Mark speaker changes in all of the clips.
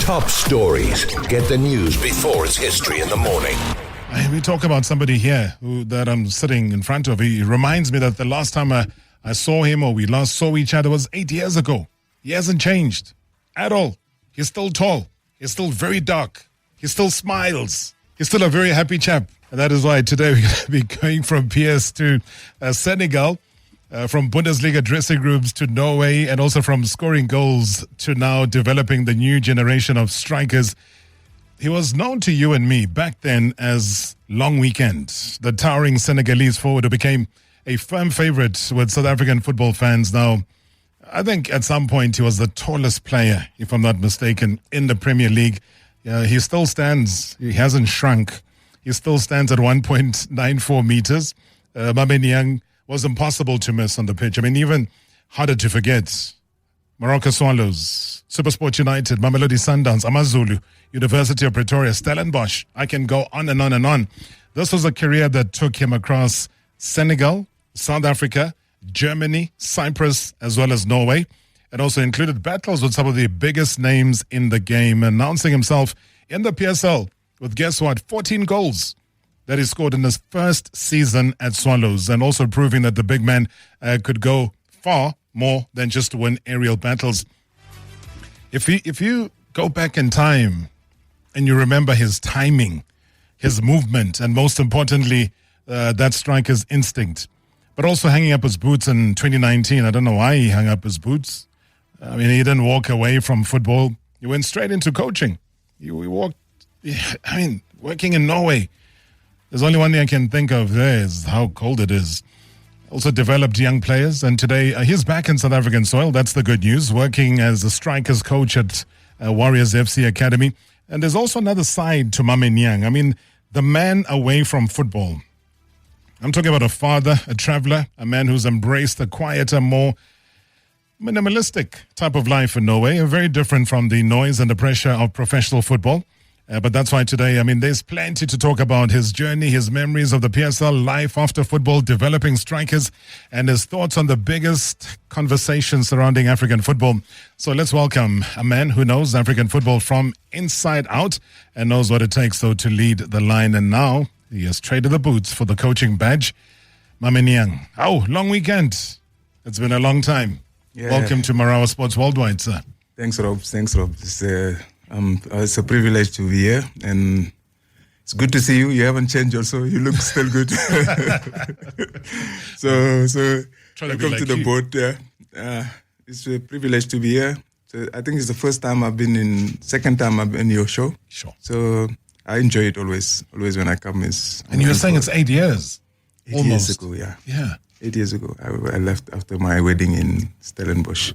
Speaker 1: top stories. Get the news before it's history in the morning.
Speaker 2: We talk about somebody here that I'm sitting in front of. He reminds me that the last time I saw him or we last saw each other was 8 years ago. He hasn't changed at all. He's still tall. He's still very dark. He still smiles. He's still a very happy chap. And that is why today we're going to be going from PS to Senegal, from Bundesliga dressing rooms to Norway, and also from scoring goals to now developing the new generation of strikers. He was known to you and me back then as Long Weekend, the towering Senegalese forward who became a firm favorite with South African football fans. Now, I think at some point he was the tallest player, if I'm not mistaken, in the Premier League. He still stands. He hasn't shrunk. He still stands at 1.94 meters. Mame Cheikh was impossible to miss on the pitch. I mean, even harder to forget. Moroka Swallows, SuperSport United, Mamelodi Sundowns, Amazulu, University of Pretoria, Stellenbosch. I can go on and on and on. This was a career that took him across Senegal, South Africa, Germany, Cyprus, as well as Norway. It also included battles with some of the biggest names in the game, announcing himself in the PSL with, guess what, 14 goals that he scored in his first season at Swallows, and also proving that the big man could go far more than just to win aerial battles. If you go back in time and you remember his timing, his movement, and most importantly, that striker's instinct, but also hanging up his boots in 2019. I don't know why he hung up his boots. I mean, he didn't walk away from football. He went straight into coaching. He walked, working in Norway. There's only one thing I can think of there is how cold it is. Also developed young players, and today he's back in South African soil. That's the good news, working as a strikers coach at Warriors FC Academy. And there's also another side to Mame Cheikh. I mean, the man away from football. I'm talking about a father, a traveler, a man who's embraced a quieter, more minimalistic type of life in Norway, very different from the noise and the pressure of professional football. But that's why today, there's plenty to talk about: his journey, his memories of the PSL, life after football, developing strikers, and his thoughts on the biggest conversations surrounding African football. So let's welcome a man who knows African football from inside out and knows what it takes, though, to lead the line. And now he has traded the boots for the coaching badge. Mame Cheikh. Oh, long weekend. It's been a long time. Yeah. Welcome to Marawa Sports Worldwide, sir.
Speaker 3: Thanks, Rob. It's a privilege to be here, and it's good to see you. You haven't changed also. You look still good. so welcome to the boat. It's a privilege to be here. So I think it's the second time I've been in your show.
Speaker 2: Sure.
Speaker 3: So I enjoy it always when I come.
Speaker 2: And you were saying it's 8 years.
Speaker 3: 8 years ago, yeah.
Speaker 2: Yeah.
Speaker 3: 8 years ago, I left after my wedding in Stellenbosch.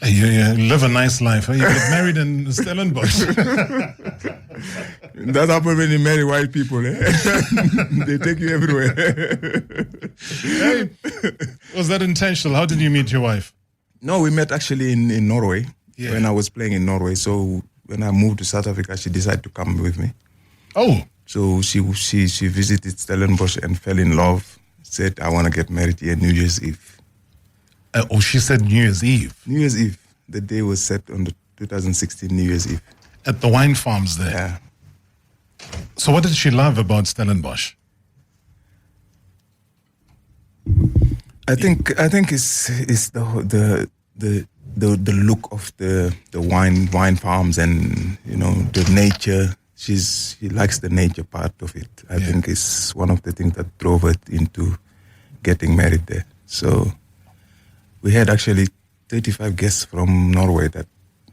Speaker 2: You live a nice life. Huh? You get married in Stellenbosch.
Speaker 3: That happens when you marry white people. Eh? They take you everywhere.
Speaker 2: Hey, was that intentional? How did you meet your wife?
Speaker 3: No, we met actually in Norway, when I was playing in Norway. So when I moved to South Africa, she decided to come with me.
Speaker 2: Oh.
Speaker 3: So she visited Stellenbosch and fell in love. Said, I want to get married here New Year's Eve.
Speaker 2: She said New Year's Eve.
Speaker 3: New Year's Eve. The day was set on the 2016 New Year's Eve.
Speaker 2: At the wine farms there.
Speaker 3: Yeah.
Speaker 2: So what did she love about Stellenbosch?
Speaker 3: I think it's the look of the wine farms, and the nature. She likes the nature part of it. I think it's one of the things that drove her into getting married there. So we had actually 35 guests from Norway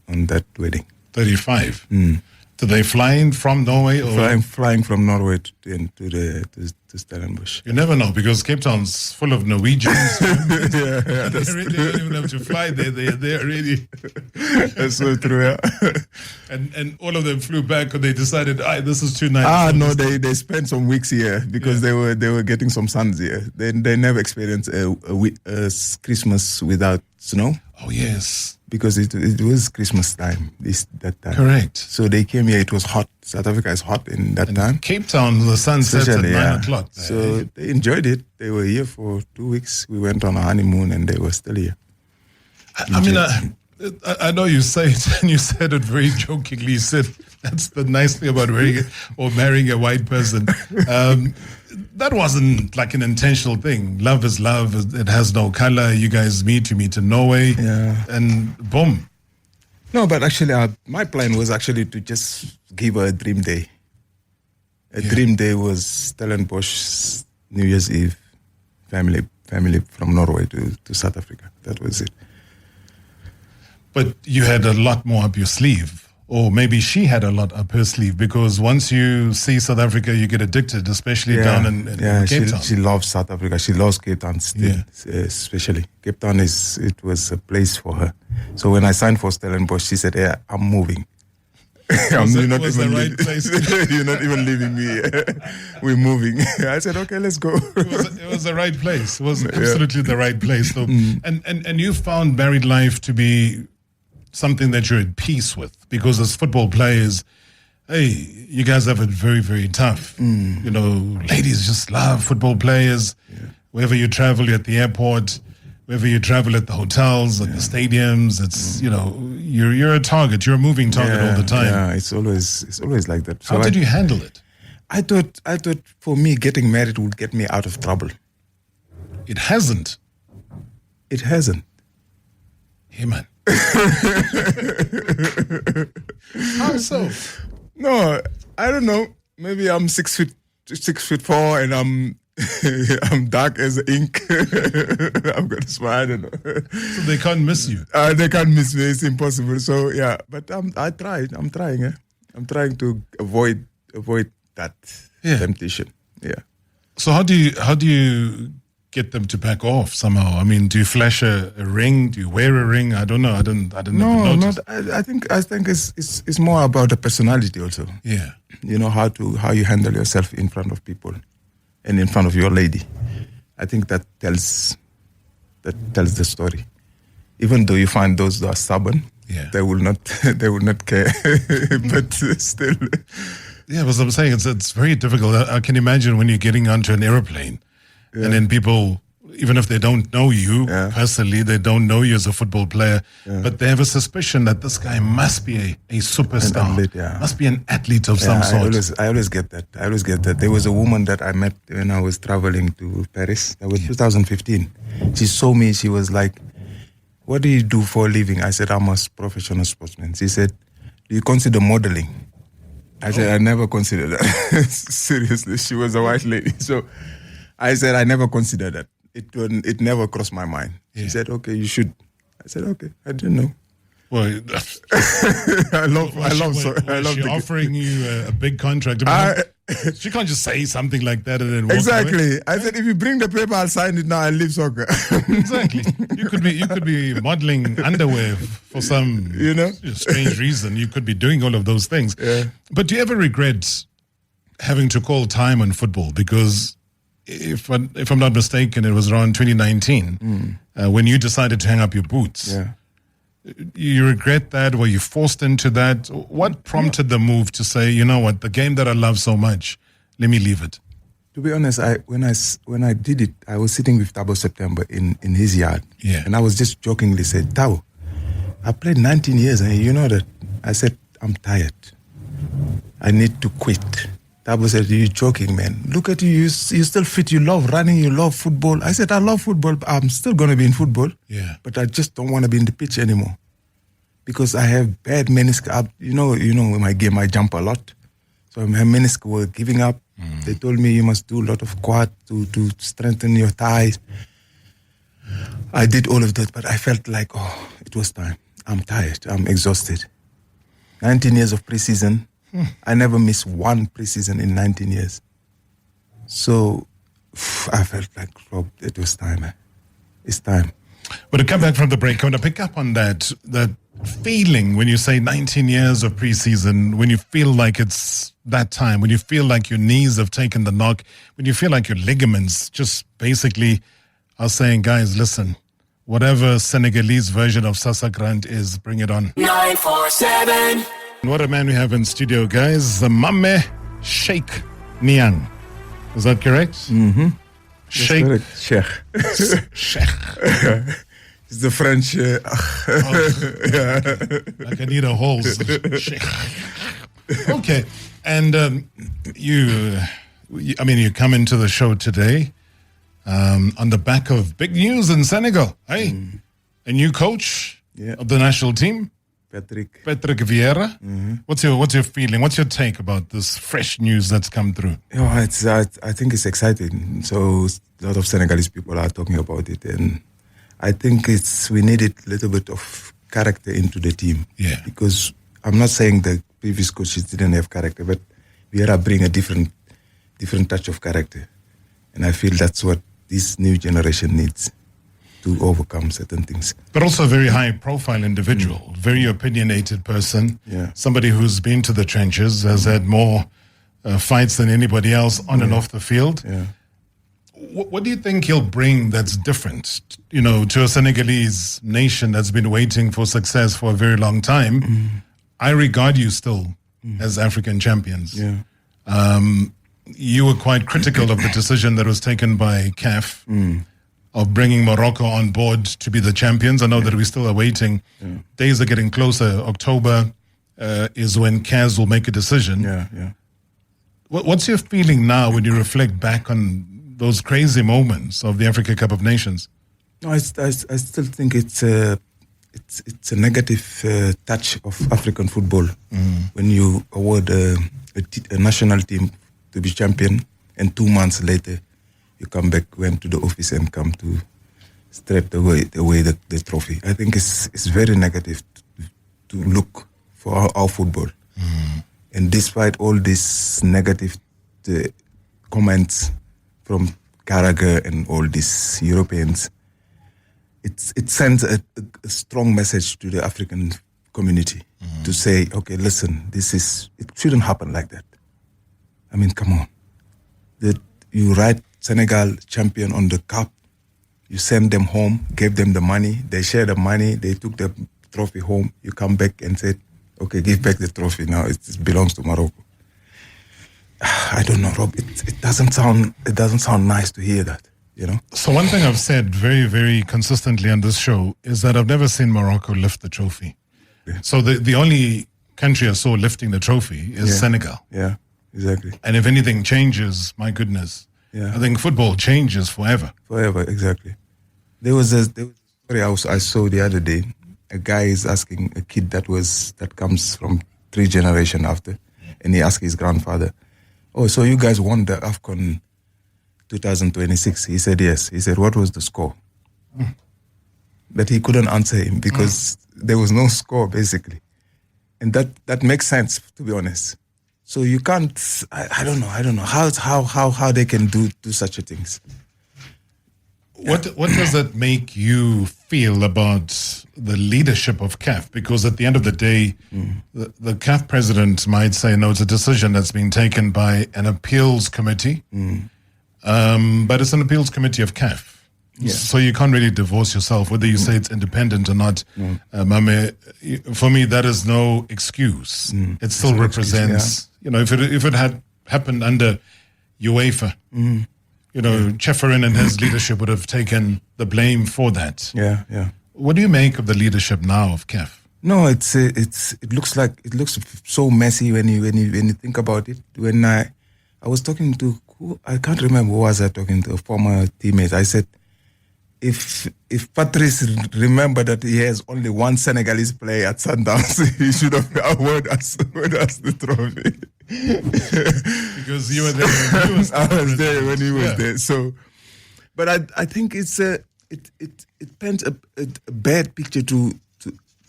Speaker 3: on that wedding.
Speaker 2: 35? Did they fly in from Norway? Or?
Speaker 3: Flying from Norway to Stellenbosch.
Speaker 2: You never know, because Cape Town's full of Norwegians.
Speaker 3: That's
Speaker 2: they really don't even have to fly there. They're really...
Speaker 3: That's so true, yeah.
Speaker 2: And all of them flew back because they decided, this is too nice.
Speaker 3: No, they spent some weeks here because they were getting some suns here. They never experienced a Christmas without snow.
Speaker 2: Oh, yes.
Speaker 3: Because it was Christmas time, that time.
Speaker 2: Correct.
Speaker 3: So they came here, it was hot. South Africa is hot in that time.
Speaker 2: Cape Town, the sun sets at 9 o'clock. There.
Speaker 3: So they enjoyed it. They were here for 2 weeks. We went on a honeymoon and they were still here.
Speaker 2: I know you say it, and you said it very jokingly. You said that's the nice thing about marrying a white person. That wasn't like an intentional thing. Love is love. It has no color. You guys meet. You meet in Norway, and boom.
Speaker 3: No, but actually, my plan was actually to just give her a dream day. A dream day was Stellenbosch New Year's Eve, family from Norway to South Africa. That was it.
Speaker 2: But you had a lot more up your sleeve, or maybe she had a lot up her sleeve, because once you see South Africa, you get addicted, especially down in Cape Town.
Speaker 3: She loves South Africa. She loves Cape Town still, especially. Cape Town it was a place for her. So when I signed for Stellenbosch, she said, "Yeah, I'm moving." You're not even leaving me. We're moving. I said, "Okay, let's go."
Speaker 2: It was the right place. It was absolutely the right place. So, and you found married life to be something that you're at peace with, because as football players, hey, you guys have it very, very tough. You know, ladies just love football players. Wherever you travel, you're at the airport. Wherever you travel, at the hotels, at the stadiums, it's you're a target. You're a moving target all the time.
Speaker 3: Yeah, it's always like that. So
Speaker 2: How did you handle it?
Speaker 3: I thought for me, getting married would get me out of trouble.
Speaker 2: It hasn't.
Speaker 3: It hasn't.
Speaker 2: Hey, man. How so?
Speaker 3: No, I don't know. Maybe I'm 6'4" and I'm dark as ink. I'm gonna smile. I don't know.
Speaker 2: So they can't miss you.
Speaker 3: They can't miss me. It's impossible. So yeah, but I tried. I'm trying. I'm trying to avoid that temptation. Yeah.
Speaker 2: So how do you get them to back off somehow? I mean, do you flash a ring? Do you wear a ring? I don't know. I didn't notice.
Speaker 3: I think it's more about the personality also.
Speaker 2: Yeah.
Speaker 3: You know how you handle yourself in front of people and in front of your lady. I think that tells the story. Even though you find those that are stubborn, they will not care. But still.
Speaker 2: Yeah, as I'm saying, it's very difficult. I can imagine when you're getting onto an airplane, and then people, even if they don't know you personally, they don't know you as a football player, but they have a suspicion that this guy must be a superstar,
Speaker 3: athlete,
Speaker 2: must be an athlete of some sort.
Speaker 3: I always get that. There was a woman that I met when I was traveling to Paris. That was 2015. She saw me. She was like, "What do you do for a living?" I said, "I'm a professional sportsman." She said, "Do you consider modeling?" I said, "I never considered that." Seriously, she was a white lady. So I said, "I never considered that. It never crossed my mind." She said, "Okay, you should." I said, "Okay, I didn't know."
Speaker 2: Well,
Speaker 3: I love
Speaker 2: she offering you a big contract. She can't just say something like that and then walk
Speaker 3: exactly.
Speaker 2: away.
Speaker 3: I said, "If you bring the paper, I'll sign it now. I leave soccer."
Speaker 2: Exactly. You could be modeling underwear for some strange reason. You could be doing all of those things.
Speaker 3: Yeah.
Speaker 2: But do you ever regret having to call time on football? Because if I'm not mistaken, it was around 2019 when you decided to hang up your boots.
Speaker 3: Yeah.
Speaker 2: You regret that? Were you forced into that? What prompted the move to say, you know what, the game that I love so much, let me leave it?
Speaker 3: To be honest, when I did it, I was sitting with Tabo September in his yard.
Speaker 2: Yeah.
Speaker 3: And I was just jokingly said, "Tabo, I played 19 years and you know that." I said, "I'm tired. I need to quit." Tabo said, "You're joking, man. Look at you. You're still fit. You love running. You love football." I said, "I love football. But I'm still going to be in football.
Speaker 2: Yeah.
Speaker 3: But I just don't want to be in the pitch anymore because I have bad meniscus. You know, in my game, I jump a lot. So my meniscus were giving up. They told me you must do a lot of quad to strengthen your thighs. I did all of that, but I felt like, it was time. I'm tired. I'm exhausted. 19 years of preseason. I never missed one preseason in 19 years. So I felt like, Rob, it was time. It's time.
Speaker 2: Well, to come back from the break, I want to pick up on that feeling when you say 19 years of preseason, when you feel like it's that time, when you feel like your knees have taken the knock, when you feel like your ligaments just basically are saying, guys, listen, whatever Senegalese version of Sasa Grant is, bring it on.
Speaker 4: 947.
Speaker 2: What a man we have in studio, guys. Mame Cheikh Niang. Is that correct?
Speaker 3: Mm-hmm.
Speaker 2: Sheikh.
Speaker 3: Cheikh.
Speaker 2: Cheikh.
Speaker 3: It's the French. Yeah.
Speaker 2: Like I need a hose. Okay, and you come into the show today on the back of big news in Senegal. Hey, a new coach of the national team, Patrick Vieira. What's your feeling? What's your take about this fresh news that's come through?
Speaker 3: I think it's exciting. So a lot of Senegalese people are talking about it, and I think we needed a little bit of character into the team.
Speaker 2: Yeah.
Speaker 3: Because I'm not saying the previous coaches didn't have character, but Vieira bring a different touch of character, and I feel that's what this new generation needs to overcome certain things.
Speaker 2: But also a very high-profile individual, very opinionated person, somebody who's been to the trenches, has had more fights than anybody else on and off the field.
Speaker 3: Yeah.
Speaker 2: What do you think he'll bring that's different, to a Senegalese nation that's been waiting for success for a very long time? I regard you still as African champions.
Speaker 3: Yeah.
Speaker 2: You were quite critical of the decision that was taken by CAF of bringing Morocco on board to be the champions. I know that we're still awaiting. Days are getting closer. October is when CAS will make a decision.
Speaker 3: Yeah.
Speaker 2: What's your feeling now when you reflect back on those crazy moments of the Africa Cup of Nations?
Speaker 3: No, I still think it's a negative touch of African football when you award a national team to be champion, and 2 months later you come back, went to the office and come to strip away the trophy. I think it's very negative to look for our football. And despite all these negative comments from Carragher and all these Europeans, it sends a strong message to the African community to say, okay, listen, it shouldn't happen like that. I mean, come on. You write Senegal champion on the cup, you send them home, gave them the money, they share the money, they took the trophy home, you come back and said, okay, give back the trophy now, it belongs to Morocco. I don't know, Rob, it doesn't sound nice to hear that,
Speaker 2: So one thing I've said very, very consistently on this show is that I've never seen Morocco lift the trophy.
Speaker 3: Yeah.
Speaker 2: So the only country I saw lifting the trophy is Senegal.
Speaker 3: Yeah, exactly.
Speaker 2: And if anything changes, my goodness, I think football changes forever.
Speaker 3: Forever, exactly. There was a story I saw the other day. A guy is asking a kid that comes from 3 generations after, and he asked his grandfather, "Oh, so you guys won the AFCON 2026?" He said yes. He said, "What was the score?" But he couldn't answer him because there was no score, basically. And that makes sense, to be honest. So you can't, I don't know how they can do such a things.
Speaker 2: What does that make you feel about the leadership of CAF? Because at the end of the day, the CAF president might say, no, it's a decision that's been taken by an appeals committee, but it's an appeals committee of CAF. Yeah. So you can't really divorce yourself, whether you say it's independent or not. Mame, for me, that is no excuse. It still represents, if it had happened under UEFA, Cheferin and his leadership would have taken the blame for that.
Speaker 3: Yeah.
Speaker 2: What do you make of the leadership now of CAF?
Speaker 3: No, it looks so messy when you think about it. When I was talking to I can't remember who was I talking to, a former teammate. I said, if Patrice remember that he has only one Senegalese player at Sundowns, he should have awarded us the trophy.
Speaker 2: Because you were there when he was there.
Speaker 3: I was there when he was there. So, but I think it paints a bad picture to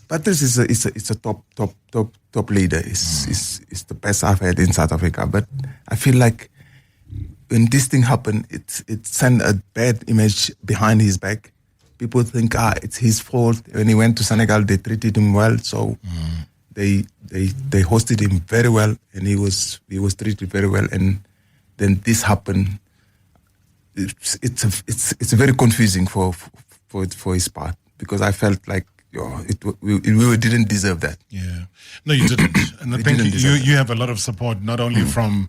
Speaker 3: Patrice is a top leader. It's the best I've had in South Africa. But I feel like when this thing happened, it sent a bad image behind his back. People think it's his fault. When he went to Senegal, they treated him well, so they hosted him very well, and he was treated very well. And then this happened. It's very confusing for his part, because I felt like we didn't deserve that.
Speaker 2: Yeah, no, you didn't. And I think you have a lot of support not only from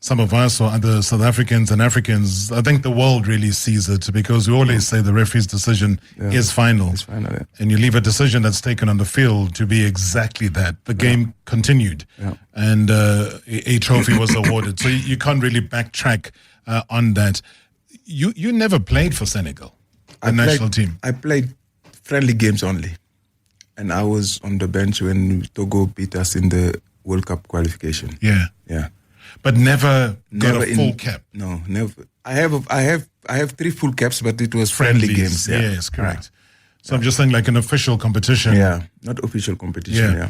Speaker 2: some of us or other South Africans and Africans, I think the world really sees it because we always say the referee's decision is final.
Speaker 3: It's final, yeah.
Speaker 2: And you leave a decision that's taken on the field to be exactly that. The game continued and a trophy was awarded. So you can't really backtrack on that. You never played for Senegal, the national team.
Speaker 3: I played friendly games only. And I was on the bench when Togo beat us in the World Cup qualification.
Speaker 2: Yeah.
Speaker 3: Yeah.
Speaker 2: But never got a full cap.
Speaker 3: No, never. I have 3 full caps, but it was friendly games. Yeah.
Speaker 2: Yes, correct. So I'm just saying, like an official competition.
Speaker 3: Yeah, not official competition. Yeah.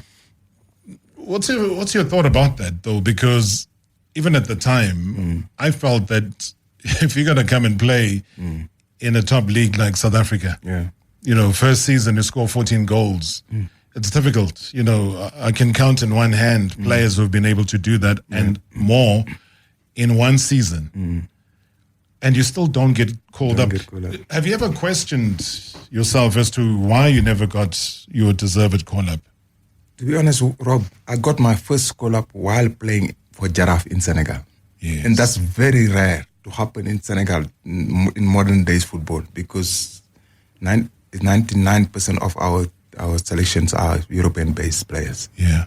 Speaker 2: What's your thought about that though? Because even at the time, I felt that if you're gonna come and play in a top league like South Africa, first season you score 14 goals. It's difficult. I can count in one hand players who've been able to do that and more in one season. And you still don't get called up. Have you ever questioned yourself as to why you never got your deserved call-up?
Speaker 3: To be honest, Rob, I got my first call-up while playing for Giraffe in Senegal.
Speaker 2: Yes.
Speaker 3: And that's very rare to happen in Senegal in modern days football because 99% of our selections are European-based players.
Speaker 2: Yeah.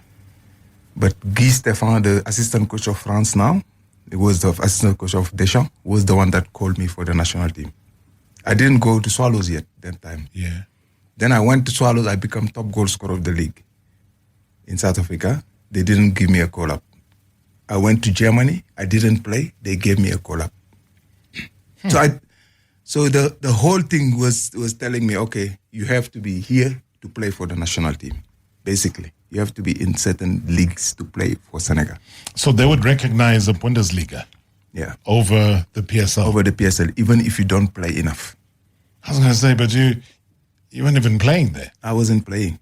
Speaker 3: But Guy Stéphane, the assistant coach of France now, he was the assistant coach of Deschamps, was the one that called me for the national team. I didn't go to Swallows yet that time.
Speaker 2: Yeah.
Speaker 3: Then I went to Swallows, I became top goal scorer of the league. In South Africa, they didn't give me a call-up. I went to Germany, I didn't play, they gave me a call-up. So the whole thing was telling me, okay, you have to be here to play for the national team, basically. You have to be in certain leagues to play for Senegal.
Speaker 2: So they would recognize the Bundesliga over the PSL?
Speaker 3: Over the PSL, even if you don't play enough.
Speaker 2: I was going to say, but you weren't even playing there.
Speaker 3: I wasn't playing.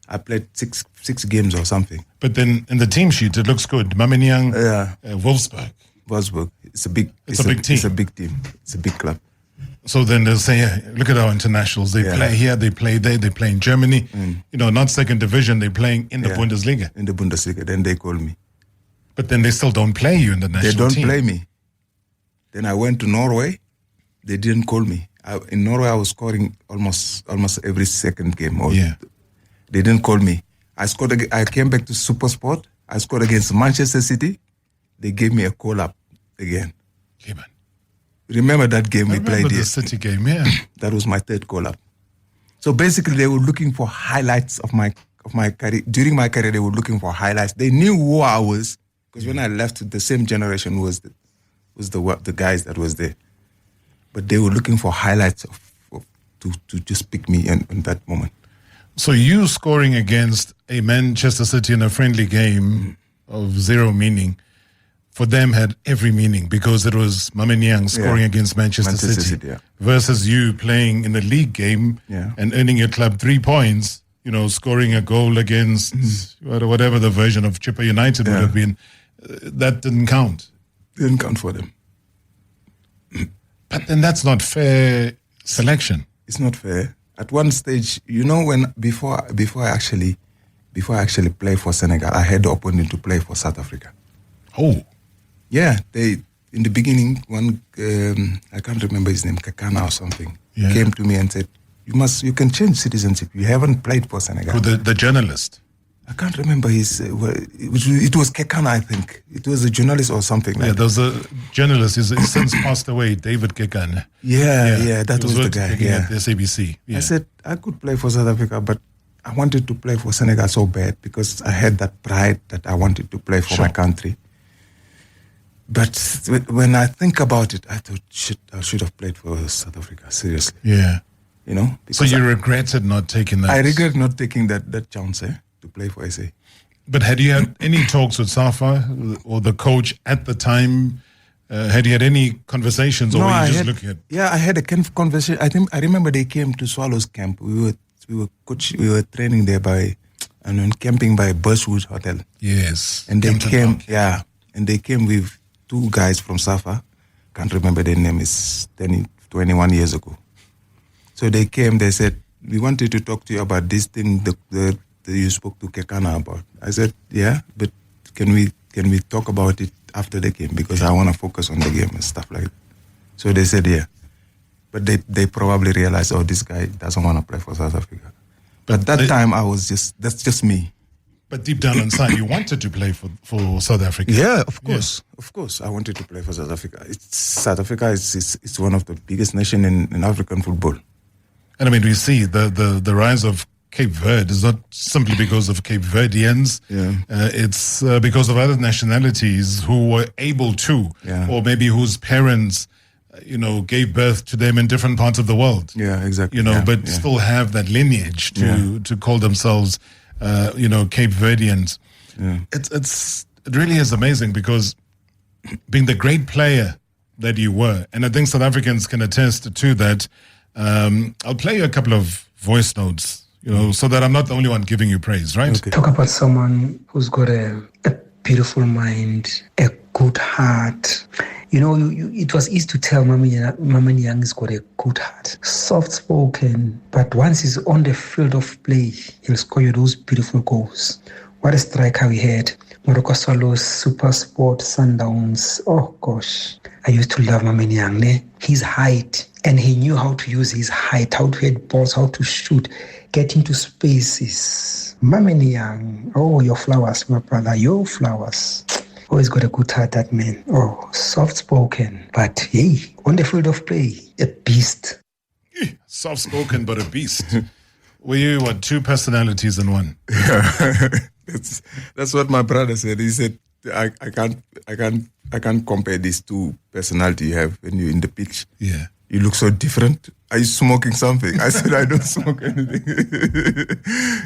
Speaker 3: I played six games or something.
Speaker 2: But then in the team sheet, it looks good. Mame Cheikh Niang, Wolfsburg.
Speaker 3: Wolfsburg. It's a big team.
Speaker 2: It's a big team.
Speaker 3: It's a big club.
Speaker 2: So then they'll say, look at our internationals. They play here, they play there, they play in Germany. Not second division, they're playing in the Bundesliga.
Speaker 3: In the Bundesliga, then they call me.
Speaker 2: But then they still don't play you in the national team.
Speaker 3: They don't play me. Then I went to Norway. They didn't call me. In Norway, I was scoring almost every second game. They didn't call me. I came back to SuperSport. I scored against Manchester City. They gave me a call-up again.
Speaker 2: Yeah, man.
Speaker 3: Remember that game we played
Speaker 2: here? The City game, yeah.
Speaker 3: That was my third call-up. So basically, they were looking for highlights of my career. During my career, they were looking for highlights. They knew who I was because when I left, the same generation was the guys that was there. But they were looking for highlights to just pick me in that moment.
Speaker 2: So you scoring against a Manchester City in a friendly game of zero meaning, for them had every meaning because it was Mame Cheikh Niang scoring against Manchester City versus you playing in the league game and earning your club 3 points, scoring a goal against whatever the version of Chipper United would have been. That didn't count.
Speaker 3: Didn't count for them.
Speaker 2: But then that's not fair selection.
Speaker 3: It's not fair. At one stage, before I actually play for Senegal, I had the opportunity to play for South Africa.
Speaker 2: Oh.
Speaker 3: Yeah, in the beginning, one I can't remember his name, Kakana or something, came to me and said, "You can change citizenship. You haven't played for Senegal."
Speaker 2: Who, the journalist?
Speaker 3: I can't remember his. It was Kakana, I think. It was a journalist or something like that. Yeah,
Speaker 2: there was a journalist. He's since passed away, David Kakana.
Speaker 3: Yeah, that was the guy.
Speaker 2: At the SABC. Yeah.
Speaker 3: I said I could play for South Africa, but I wanted to play for Senegal so bad because I had that pride that I wanted to play for my country. But when I think about it, I thought, I should have played for South Africa, seriously.
Speaker 2: Yeah.
Speaker 3: Because
Speaker 2: so you regretted not taking that?
Speaker 3: I regret not taking that chance to play for SA.
Speaker 2: But had you had any talks with Safa or the coach at the time? Had you had any conversations or were you just looking at?
Speaker 3: Yeah, I had a conversation. I remember they came to Swallows camp. We were training there camping by Bushwood Hotel.
Speaker 2: Yes.
Speaker 3: And they came, and they came with 2 guys from Safa. Can't remember their name. It's 21 years ago. So they came, they said, "We wanted to talk to you about this thing that you spoke to Kekana about." I said, "Yeah, but can we talk about it after the game because I want to focus on the game and stuff like that. So they said, yeah. But they probably realized, oh, this guy doesn't want to play for South Africa. But that time, that's just me.
Speaker 2: But deep down inside, you wanted to play for South Africa.
Speaker 3: Yeah, of course. Yeah. Of course, I wanted to play for South Africa. South Africa is one of the biggest nations in African football.
Speaker 2: And I mean, we see the rise of Cape Verde is not simply because of Cape Verdeans.
Speaker 3: Yeah.
Speaker 2: It's because of other nationalities who were able to, or maybe whose parents, gave birth to them in different parts of the world.
Speaker 3: Yeah, exactly.
Speaker 2: But still have that lineage to call themselves, Cape Verdeans.
Speaker 3: Yeah.
Speaker 2: It really is amazing because being the great player that you were, and I think South Africans can attest to that. I'll play you a couple of voice notes, so that I'm not the only one giving you praise, right?
Speaker 5: Okay. Talk about someone who's got a beautiful mind, a good heart. It was easy to tell Mame Niang's got a good heart, soft-spoken, but once he's on the field of play, he'll score you those beautiful goals. What a striker we had. Moroka Swallows, Super Sport, Sundowns. Oh, gosh. I used to love Mame Niang. His height, and he knew how to use his height, how to hit balls, how to shoot, get into spaces. Mame Niang, oh, your flowers, my brother, your flowers. Always got a good heart, that man. Oh, soft-spoken, but hey, on the field of play, a beast.
Speaker 2: Soft-spoken, but a beast. Were you, two personalities in one?
Speaker 3: Yeah, that's what my brother said. He said, I can't compare these two personalities you have when you're in the pitch.
Speaker 2: Yeah.
Speaker 3: You look so different. Are you smoking something? I said, I don't smoke anything.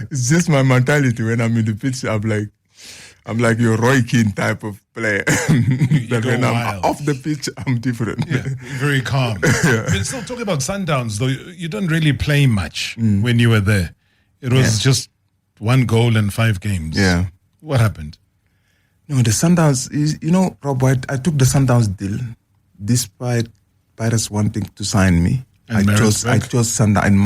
Speaker 3: It's just my mentality. When I'm in the pitch, I'm like your Roy Keane type of player. But when I'm off the pitch, I'm different.
Speaker 2: Yeah, very calm. Yeah. But still talking about Sundowns, though, you didn't really play much when you were there. It was just 1 goal in 5 games.
Speaker 3: Yeah.
Speaker 2: What happened?
Speaker 3: No, the Sundowns is, Rob, I took the Sundowns deal despite Pirates wanting to sign me.
Speaker 2: And
Speaker 3: I chose Sundowns and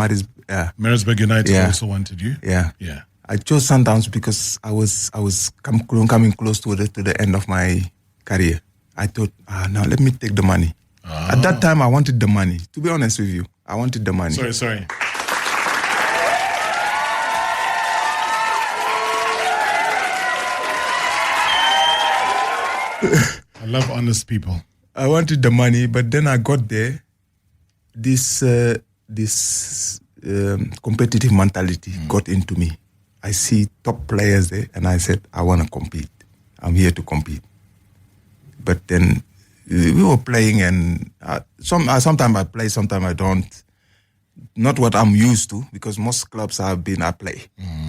Speaker 2: Maritzburg United also wanted you?
Speaker 3: Yeah.
Speaker 2: Yeah.
Speaker 3: I chose Sundowns because I was coming close to the end of my career. I thought, now let me take the money. Oh. At that time, I wanted the money. To be honest with you, I wanted the money.
Speaker 2: Sorry. I love honest people.
Speaker 3: I wanted the money, but then I got there. This competitive mentality got into me. I see top players there, and I said, I want to compete. I'm here to compete. But then we were playing, and sometimes I play, sometimes I don't. Not what I'm used to, because most clubs I play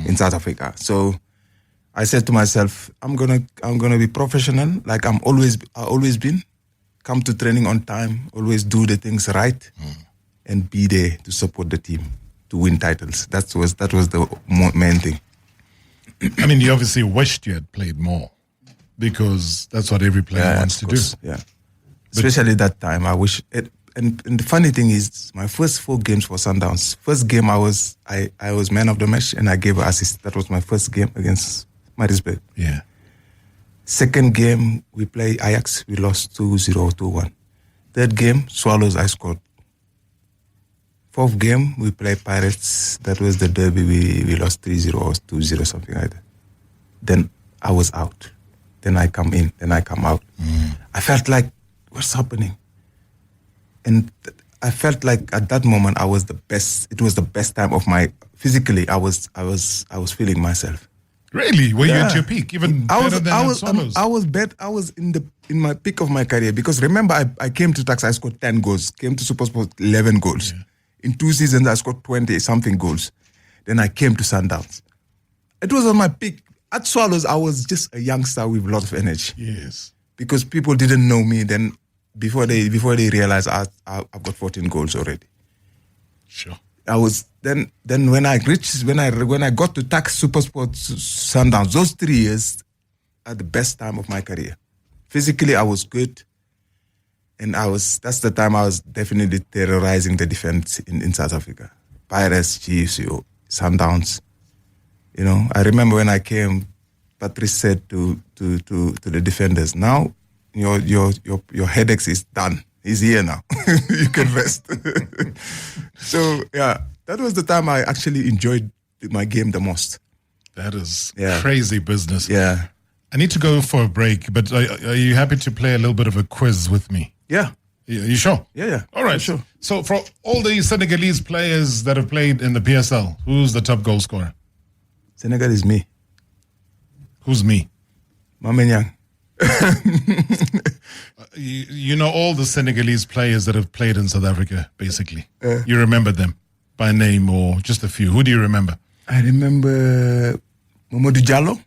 Speaker 3: in South Africa. So I said to myself, I'm gonna be professional, like I always been. Come to training on time, always do the things right, and be there to support the team to win titles. That was the main thing.
Speaker 2: I mean, you obviously wished you had played more, because that's what every player wants to do.
Speaker 3: Yeah, especially that time. I wish it. And the funny thing is, my first 4 games for Sundowns. First game, I was man of the match, and I gave an assist. That was my first game against Maritzburg.
Speaker 2: Yeah.
Speaker 3: Second game, we play Ajax. We lost 2-0, 2-1. Third game, Swallows, I scored. Fourth game, we play Pirates. That was the derby. We lost 3-0 or 2-0, something like that. Then I was out. Then I come in. Then I come out. I felt like, what's happening? And I felt like at that moment I was the best. It was the best time of my. Physically, I was feeling myself.
Speaker 2: Really? Were you at your peak? Even better than Swallows?
Speaker 3: I was in my peak of my career, because remember I came to Tax, I scored 10 goals. Came to SuperSport, 11 goals. Yeah. In 2 seasons I scored 20 something goals. Then I came to Sundowns. It was on my peak. At Swallows, I was just a youngster with a lot of energy.
Speaker 2: Yes.
Speaker 3: Because people didn't know me then. Before they realized I've got 14 goals already.
Speaker 2: Sure.
Speaker 3: I was then when I got to Tax, SuperSport, Sundowns, those 3 years are the best time of my career. Physically, I was good, and that's the time I was definitely terrorizing the defense in South Africa. Pirates, Chiefs, Sundowns. I remember when I came, Patrice said to the defenders, now your headaches is done. He's here now. You can rest. So yeah, that was the time I actually enjoyed my game the most.
Speaker 2: That is crazy business.
Speaker 3: Yeah.
Speaker 2: I need to go for a break, but are you happy to play a little bit of a quiz with me?
Speaker 3: Yeah.
Speaker 2: You sure?
Speaker 3: Yeah.
Speaker 2: All right.
Speaker 3: Sure.
Speaker 2: So for all the Senegalese players that have played in the PSL, who's the top goal scorer?
Speaker 3: Senegal is me.
Speaker 2: Who's me?
Speaker 3: Mame Cheikh.
Speaker 2: You know all the Senegalese players that have played in South Africa, basically. You remember them by name or just a few. Who do you remember?
Speaker 3: I remember Mamadou Diallo.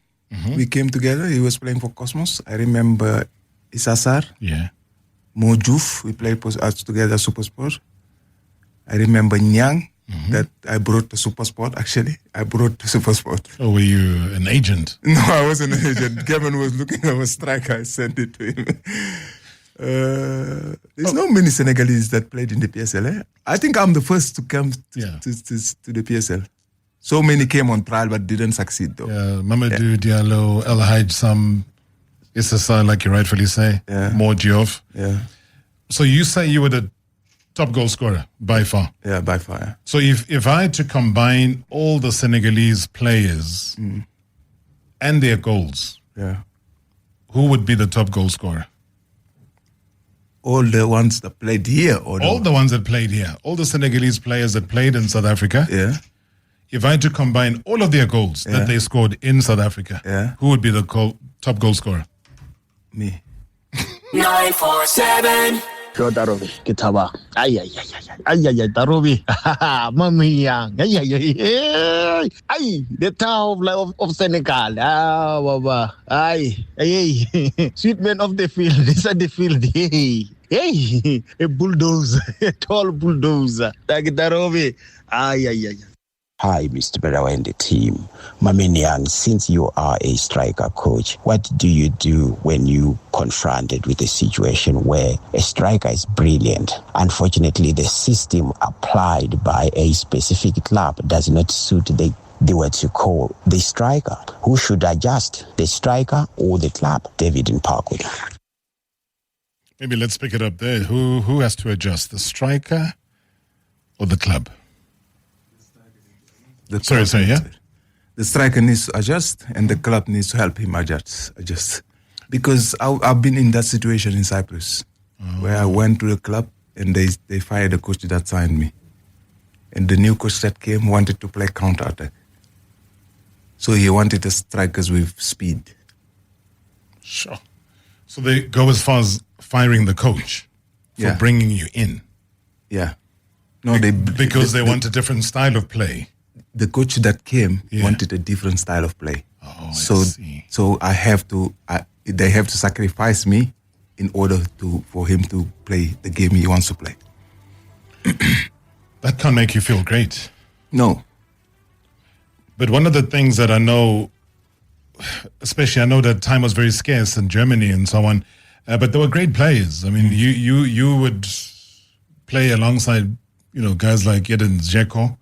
Speaker 3: We came together. He was playing for Cosmos. I remember Isassar.
Speaker 2: Yeah.
Speaker 3: Mo Diouf. We played together Super Sport. I remember Niang. That I brought to Super Sport, actually. I brought to Super Sport.
Speaker 2: Oh, were you an agent?
Speaker 3: No, I wasn't an agent. Kevin was looking at a striker. I sent it to him. There's not many Senegalese that played in the PSL. I think I'm the first to come to the PSL. So many came on trial but didn't succeed, though.
Speaker 2: Yeah, Mamadou Diallo, El Hadj Sam, Issassa, like you rightfully say, Mo Diouf.
Speaker 3: Yeah.
Speaker 2: So you say you were the top goal scorer by far?
Speaker 3: Yeah, by far. Yeah.
Speaker 2: So if I had to combine all the Senegalese players and their goals, who would be the top goal scorer?
Speaker 3: All the ones that played here? Or
Speaker 2: all the ones that played here. All the Senegalese players that played in South Africa.
Speaker 3: Yeah.
Speaker 2: If I had to combine all of their goals that they scored in South Africa, who would be the top goal scorer?
Speaker 3: Me.
Speaker 4: 947.
Speaker 6: Yo Darovi, Kitaba. Ay, Darovi. Mame Cheikh. Ay, the town of Senegal. Baba. Ay. Sweet man of the field. This is the field. Hey, a bulldozer, a tall bulldozer. Like Darovi. Ay.
Speaker 7: Hi, Mr. Marawa and the team. Mame Cheikh, since you are a striker coach, what do you do when you confronted with a situation where a striker is brilliant? Unfortunately, the system applied by a specific club does not suit the what you call the striker. Who should adjust, the striker or the club? David in Parkwood.
Speaker 2: Maybe let's pick it up there. Who has to adjust, the striker or the club? Sorry, yeah?
Speaker 3: The striker needs to adjust and the club needs to help him adjust. Because I've been in that situation in Cyprus where I went to the club and they fired the coach that signed me. And the new coach that came wanted to play counter-attack. So he wanted the strikers with speed.
Speaker 2: Sure. So they go as far as firing the coach for bringing you in?
Speaker 3: Yeah. No,
Speaker 2: because they want a different style of play.
Speaker 3: The coach that came wanted a different style of play.
Speaker 2: Oh,
Speaker 3: so
Speaker 2: I see.
Speaker 3: So they have to sacrifice me in order for him to play the game he wants to play.
Speaker 2: That can't make you feel great.
Speaker 3: No.
Speaker 2: But one of the things that I know, especially I know that time was very scarce in Germany and so on, but there were great players. I mean, you would play alongside guys like Eden Dzeko.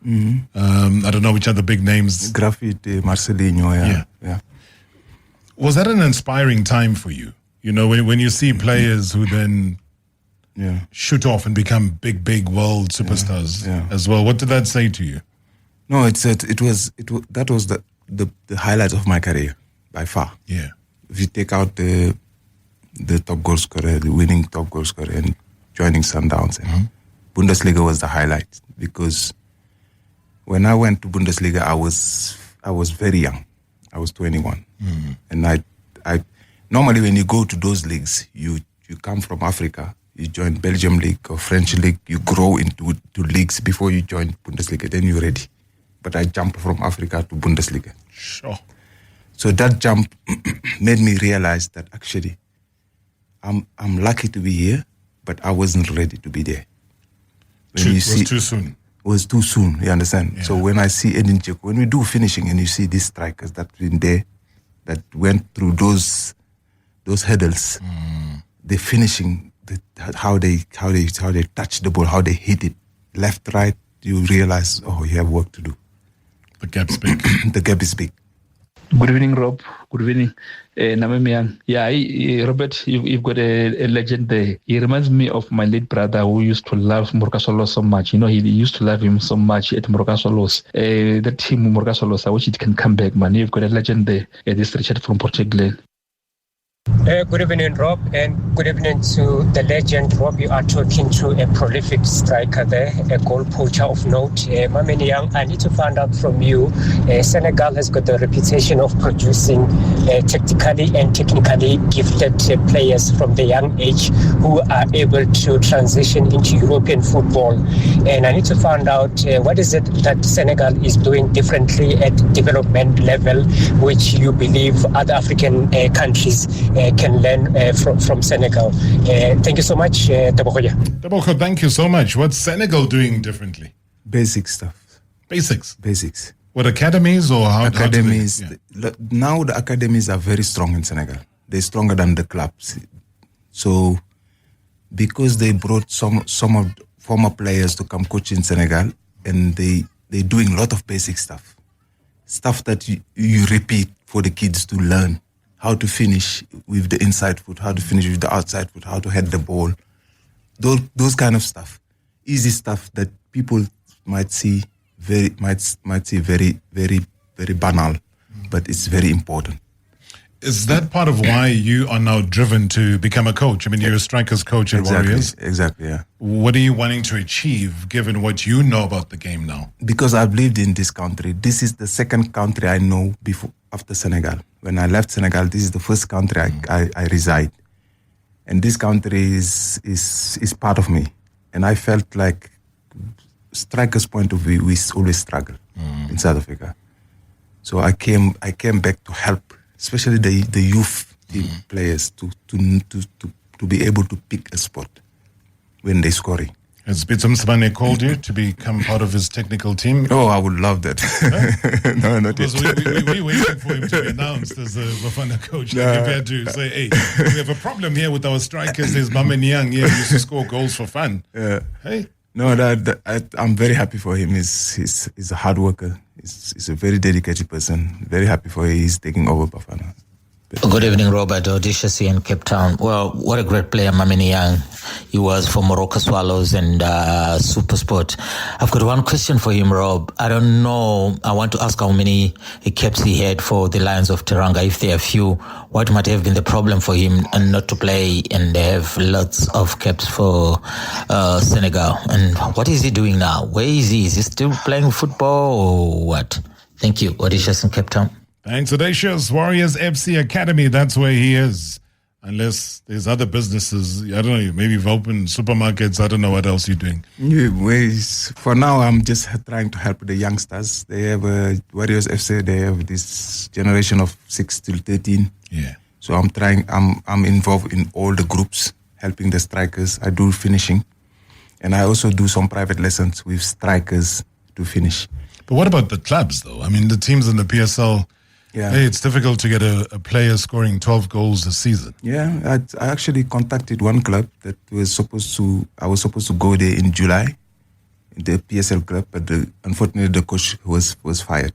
Speaker 2: I don't know which other big names.
Speaker 3: Graffiti, Marcelinho, yeah.
Speaker 2: Was that an inspiring time for you? When you see players who then shoot off and become big world superstars as well. What did that say to you?
Speaker 3: No, that was the highlight of my career by far.
Speaker 2: Yeah.
Speaker 3: If you take out the top goal scorer, the winning top goal scorer, and joining Sundowns. Bundesliga was the highlight because when I went to Bundesliga, I was very young. I was 21, and I normally when you go to those leagues, you come from Africa, you join Belgium league or French league, you grow into leagues before you join Bundesliga. Then you're ready. But I jumped from Africa to Bundesliga.
Speaker 2: Sure.
Speaker 3: So that jump made me realize that actually I'm lucky to be here, but I wasn't ready to be there.
Speaker 2: It was too soon.
Speaker 3: It was too soon, you understand?
Speaker 2: Yeah.
Speaker 3: So when I see Edin Dzeko, when we do finishing and you see these strikers that been there, that went through those hurdles, the finishing, how they touch the ball, how they hit it, left, right, you realize, you have work to do.
Speaker 2: The gap's big.
Speaker 3: The gap is big.
Speaker 8: Good evening, Rob. Good evening, Mame Cheikh. Yeah, Robert, you've got a legend there. He reminds me of my late brother who used to love Moroka Swallows so much. You know, he used to love him so much at Moroka Swallows. The team Moroka Swallows, I wish it can come back, man. You've got a legend there. This Richard from Portugal.
Speaker 9: Good evening, Rob, and good evening to the legend. Rob, you are talking to a prolific striker there, a goal poacher of note. Mame Cheikh, I need to find out from you. Senegal has got the reputation of producing tactically and technically gifted players from the young age who are able to transition into European football. And I need to find out what is it that Senegal is doing differently at development level, which you believe other African countries can learn from Senegal. Thank you so much,
Speaker 2: Teboko, thank you so much. What's Senegal doing differently?
Speaker 3: Basic stuff.
Speaker 2: Basics. What, academies or how?
Speaker 3: Academies. Now the academies are very strong in Senegal. They're stronger than the clubs. So because they brought some of former players to come coach in Senegal, and they're doing a lot of basic stuff that you repeat for the kids to learn. How to finish with the inside foot, how to finish with the outside foot, how to head the ball. Those kind of stuff. Easy stuff that people might see very, very, very banal, but it's very important.
Speaker 2: Is that part of why you are now driven to become a coach? I mean, you're a strikers coach at Warriors.
Speaker 3: Exactly, yeah.
Speaker 2: What are you wanting to achieve, given what you know about the game now?
Speaker 3: Because I've lived in this country. This is the second country I know after Senegal. When I left Senegal, this is the first country I reside. And this country is part of me. And I felt like, strikers' point of view, we always struggle in South Africa. So I came back to help, especially the youth team players, to be able to pick a spot when they're scoring.
Speaker 2: Has Bitsum Sabane called you to become part of his technical team?
Speaker 3: Oh, I would love that. Huh? No, not
Speaker 2: because
Speaker 3: yet.
Speaker 2: we're waiting for him to be announced as a Bafana coach. No. Like if you had to say, hey, we have a problem here with our strikers. There's Mame Cheikh here who used to score goals for fun.
Speaker 3: Yeah.
Speaker 2: Hey.
Speaker 3: No, I'm very happy for him. He's a hard worker. He's a very dedicated person. Very happy for him. He's taking over Bafana.
Speaker 10: Good evening, Robert. Odysseus in Cape Town. Well, what a great player Mame Cheikh. He was for Moroka Swallows and Supersport. I've got one question for him, Rob. I don't know. I want to ask how many caps he had for the Lions of Teranga. If there are few, what might have been the problem for him and not to play and have lots of caps for Senegal? And what is he doing now? Where is he? Is he still playing football or what? Thank you. Odysseus in Cape Town.
Speaker 2: Thanks, Audacious. Warriors FC Academy, that's where he is. Unless there's other businesses, I don't know, maybe you've opened supermarkets, I don't know what else you're doing.
Speaker 3: For now, I'm just trying to help the youngsters. They have Warriors FC, they have this generation of 6 till 13.
Speaker 2: Yeah.
Speaker 3: So I'm involved in all the groups, helping the strikers. I do finishing. And I also do some private lessons with strikers to finish.
Speaker 2: But what about the clubs, though? I mean, the teams in the PSL... Yeah. Hey, it's difficult to get a player scoring 12 goals a season.
Speaker 3: Yeah, I actually contacted one club that I was supposed to go there in July, the PSL club, but unfortunately the coach was fired.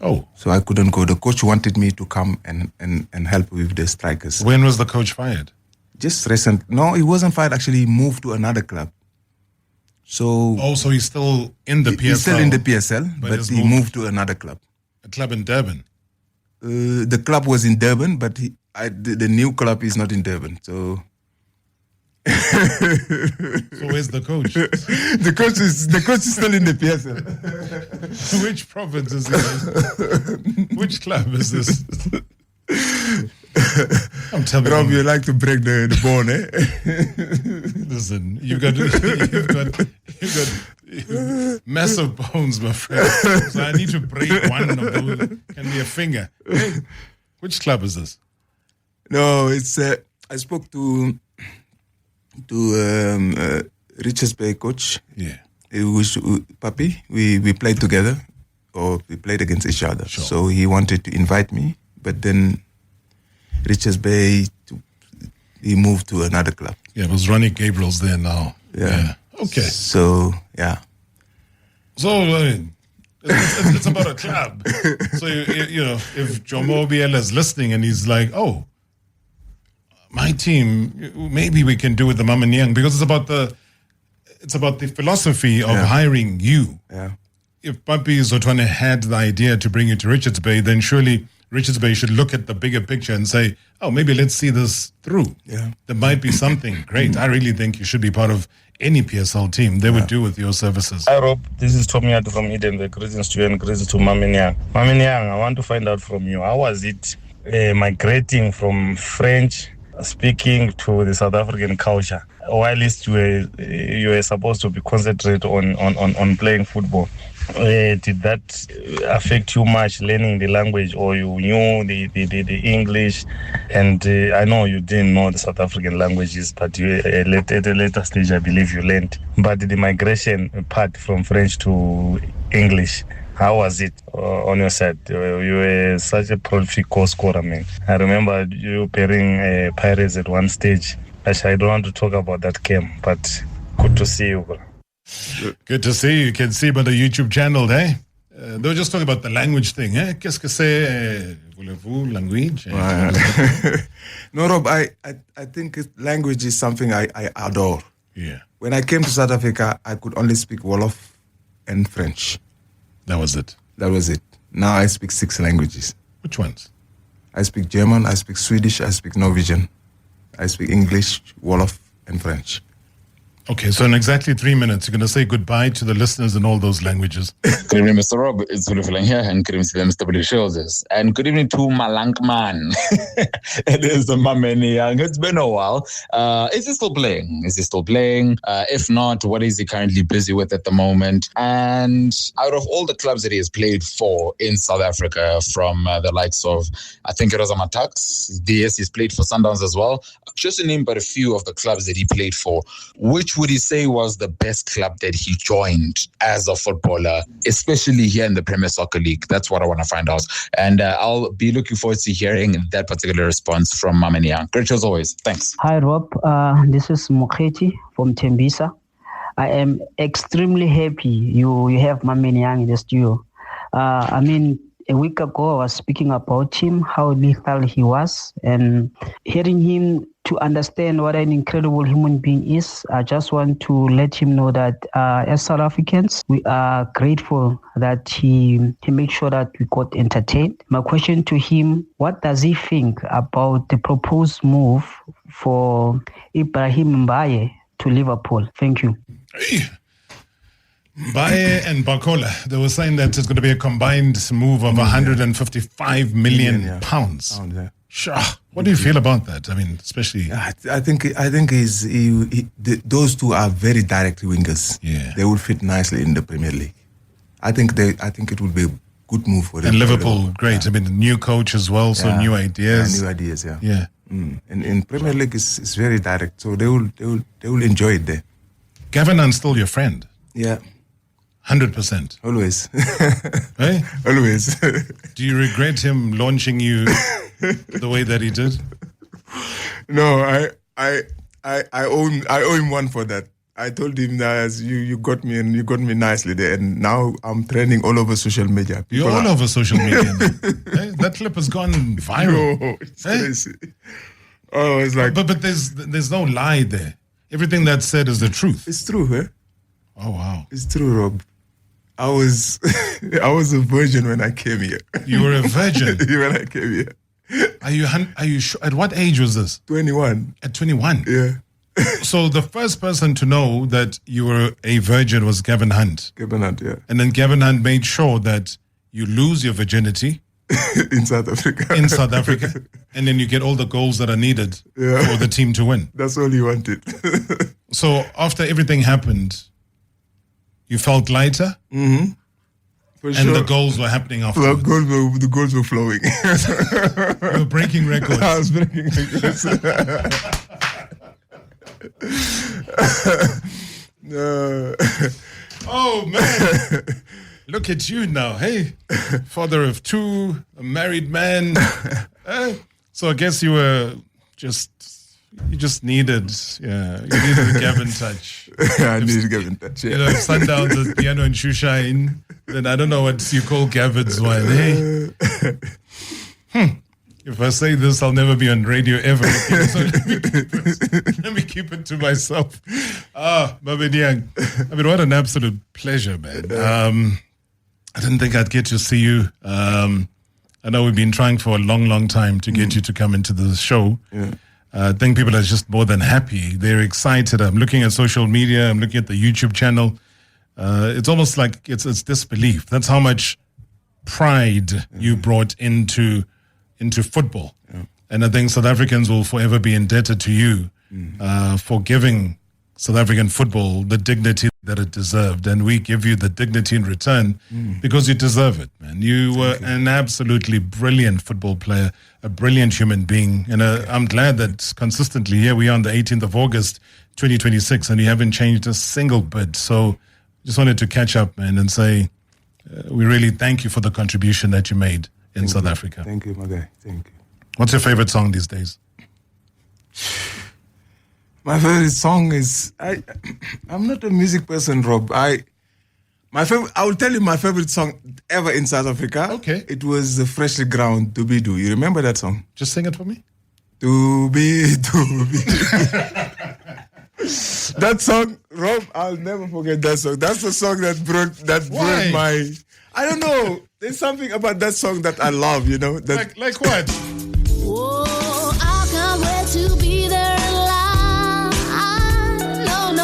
Speaker 2: Oh.
Speaker 3: So I couldn't go. The coach wanted me to come and help with the strikers.
Speaker 2: When was the coach fired?
Speaker 3: Just recent. No, he wasn't fired. Actually, he moved to another club. So.
Speaker 2: Oh, so he's still in the PSL?
Speaker 3: He's still in the PSL, but he moved to another club.
Speaker 2: A club in Durban?
Speaker 3: The club was in Durban, but the new club is not in Durban. So,
Speaker 2: so where's the coach?
Speaker 3: The coach is still in the PSL.
Speaker 2: Which province is this? Which club is this? I'm telling
Speaker 3: Rob, you like to break the bone, eh?
Speaker 2: Listen, you've got massive bones, my friend. So I need to break one of those. Can be a finger. Hey, which club is this?
Speaker 3: No, it's. I spoke to Richards Bay coach.
Speaker 2: Yeah,
Speaker 3: it was Papi. We played together, or we played against each other. Sure. So he wanted to invite me, but then Richards Bay, he moved to another club.
Speaker 2: Yeah, it was Ronnie Gabriel's there now.
Speaker 3: Yeah.
Speaker 2: Okay.
Speaker 3: So, yeah.
Speaker 2: So, It's about a club. So, you know, if Jomo Biel is listening and he's like, oh, my team, maybe we can do with the Mame Niang, because it's about the philosophy of hiring you.
Speaker 3: Yeah.
Speaker 2: If Papi Zotwane had the idea to bring you to Richards Bay, then surely Richards Bay should look at the bigger picture and say, oh, maybe let's see this through.
Speaker 3: Yeah.
Speaker 2: There might be something great. I really think you should be part of any PSL team. They would do with your services.
Speaker 11: Hi, Rob. This is Tomiyato from Edenville. Greetings to you and greetings to Mame Niang. Mame Niang, I want to find out from you, how was it migrating from French speaking to the South African culture? While least you were supposed to be concentrate on playing football. Did that affect you much, learning the language, or you knew the English? And I know you didn't know the South African languages, but you, at a later stage, I believe you learned. But the migration part from French to English, how was it on your side? You were such a prolific goal scorer, man. I remember you pairing Pirates at one stage. Actually, I don't want to talk about that game, but good to see you, bro.
Speaker 2: Good to see you. You can see by the YouTube channel, eh? They were just talking about the language thing, eh? Qu'est-ce que c'est, voulez-vous, language?
Speaker 3: No, Rob, I think language is something I adore.
Speaker 2: Yeah.
Speaker 3: When I came to South Africa, I could only speak Wolof and French.
Speaker 2: That was it.
Speaker 3: That was it. Now I speak 6 languages.
Speaker 2: Which ones?
Speaker 3: I speak German, I speak Swedish, I speak Norwegian, I speak English, Wolof, and French.
Speaker 2: Okay, so in exactly 3 minutes, you're going to say goodbye to the listeners in all those languages.
Speaker 12: Good evening, Mr. Rob. It's Zuluflang here, and good evening to the Mr. W. Shoulders. And good evening to Malankman. It is the Mame Niang. It's been a while. Is he still playing? If not, what is he currently busy with at the moment? And out of all the clubs that he has played for in South Africa, from the likes of, I think it was Amatax, DS, he's played for Sundowns as well. Just to name but a few of the clubs that he played for, which would he say was the best club that he joined as a footballer, especially here in the Premier Soccer League? That's what I want to find out. And I'll be looking forward to hearing that particular response from Mame Niang. Great as always. Thanks.
Speaker 13: Hi, Rob. This is Mokgeti from Tembisa. I am extremely happy you have Mame Niang in the studio. A week ago, I was speaking about him, how lethal he was, and hearing him to understand what an incredible human being is. I just want to let him know that as South Africans, we are grateful that he made sure that we got entertained. My question to him, what does he think about the proposed move for Ibrahim Mbaye to Liverpool? Thank you.
Speaker 2: Hey. Baye and Bakola, they were saying that it's going to be a combined move of 155 million pounds.
Speaker 3: Yeah.
Speaker 2: Sure. What do you feel about that? I mean, especially...
Speaker 3: I think those two are very direct wingers.
Speaker 2: Yeah.
Speaker 3: They will fit nicely in the Premier League. I think it will be a good move for them.
Speaker 2: And Liverpool, great. I mean, new coach as well, so new ideas.
Speaker 3: Yeah, new ideas, yeah.
Speaker 2: Yeah.
Speaker 3: And in Premier League, it's very direct, so they will enjoy it there.
Speaker 2: Gavin Hunt's still your friend?
Speaker 3: Yeah.
Speaker 2: 100%.
Speaker 3: Always.
Speaker 2: Hey?
Speaker 3: Always.
Speaker 2: Do you regret him launching you the way that he did?
Speaker 3: No, I owe him one for that. I told him that you got me and you got me nicely there, and now I'm trending all over social media.
Speaker 2: You're all over social media. Hey, that clip has gone viral.
Speaker 3: No, it's crazy. Oh, it's like,
Speaker 2: but there's no lie there. Everything that's said is the truth.
Speaker 3: It's true, eh?
Speaker 2: Oh wow,
Speaker 3: it's true, Rob. I was a virgin when I came here.
Speaker 2: You were a virgin
Speaker 3: when I came here.
Speaker 2: Are you sure? At what age was this?
Speaker 3: 21.
Speaker 2: At 21?
Speaker 3: Yeah.
Speaker 2: So the first person to know that you were a virgin was Gavin Hunt.
Speaker 3: Gavin Hunt, yeah.
Speaker 2: And then Gavin Hunt made sure that you lose your virginity
Speaker 3: in South Africa.
Speaker 2: And then you get all the goals that are needed for the team to win.
Speaker 3: That's all he wanted.
Speaker 2: So after everything happened, you felt lighter?
Speaker 3: Mm-hmm. For
Speaker 2: and
Speaker 3: sure.
Speaker 2: The goals were happening afterwards.
Speaker 3: The goals were flowing.
Speaker 2: You were breaking records.
Speaker 3: I was breaking records. No.
Speaker 2: Oh, man. Look at you now, hey? Father of 2, a married man. So I guess you just needed a Gavin touch.
Speaker 3: I needed Gavin touch, yeah.
Speaker 2: You know, Sundowns, Piano and Shushain, then I don't know what you call Gavin's wine. Hey. If I say this, I'll never be on radio ever again. So let me keep it to myself. Mame Niang. I mean, what an absolute pleasure, man. I didn't think I'd get to see you. I know we've been trying for a long, long time to get you to come into the show.
Speaker 3: Yeah.
Speaker 2: I think people are just more than happy. They're excited. I'm looking at social media. I'm looking at the YouTube channel. It's almost like it's disbelief. That's how much pride you brought into football. Yeah. And I think South Africans will forever be indebted to you for giving South African football the dignity that it deserved. And we give you the dignity in return because you deserve it, man. You were an absolutely brilliant football player, a brilliant human being. And I'm glad that consistently here we are on the 18th of August, 2026, and you haven't changed a single bit. So just wanted to catch up, man, and say we really thank you for the contribution that you made in South Africa.
Speaker 3: Thank you, my guy. Thank you.
Speaker 2: What's your favorite song these days?
Speaker 3: My favorite song is I'm not a music person, Rob. I will tell you my favorite song ever in South Africa.
Speaker 2: Okay.
Speaker 3: It was Freshly Ground, Doobie Doo. You remember that song?
Speaker 2: Just sing it for me.
Speaker 3: Doobie Doobie. That song, Rob, I'll never forget that song. That's the song that brought my. I don't know. There's something about that song that I love, you know. That,
Speaker 2: like what?
Speaker 14: Oh, I can't wait to be there in line. No.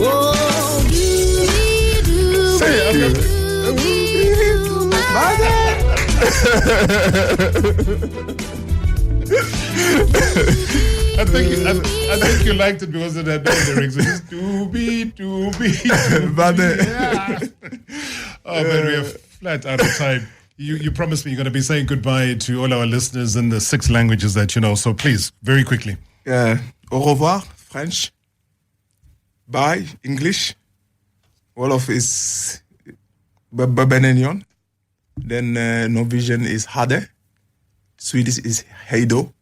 Speaker 14: Oh,
Speaker 2: I think you liked it because it had no lyrics. It was doobie. Yeah. Oh, man, we are flat out of time. You promised me you're going to be saying goodbye to all our listeners in the 6 languages that you know. So please, very quickly.
Speaker 3: Au revoir, French. Bye, English. Wolof is Benenion. Then Norwegian is Hade. Swedish is Heido.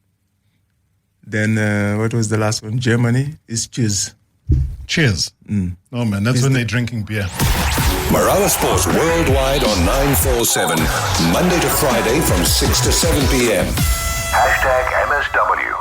Speaker 3: Then what was the last one? Germany is Cheers.
Speaker 2: Cheers. Oh, man, that's when they're drinking beer.
Speaker 1: Marawa Sports Worldwide on 947, Monday to Friday from 6 to 7 p.m. #MSW.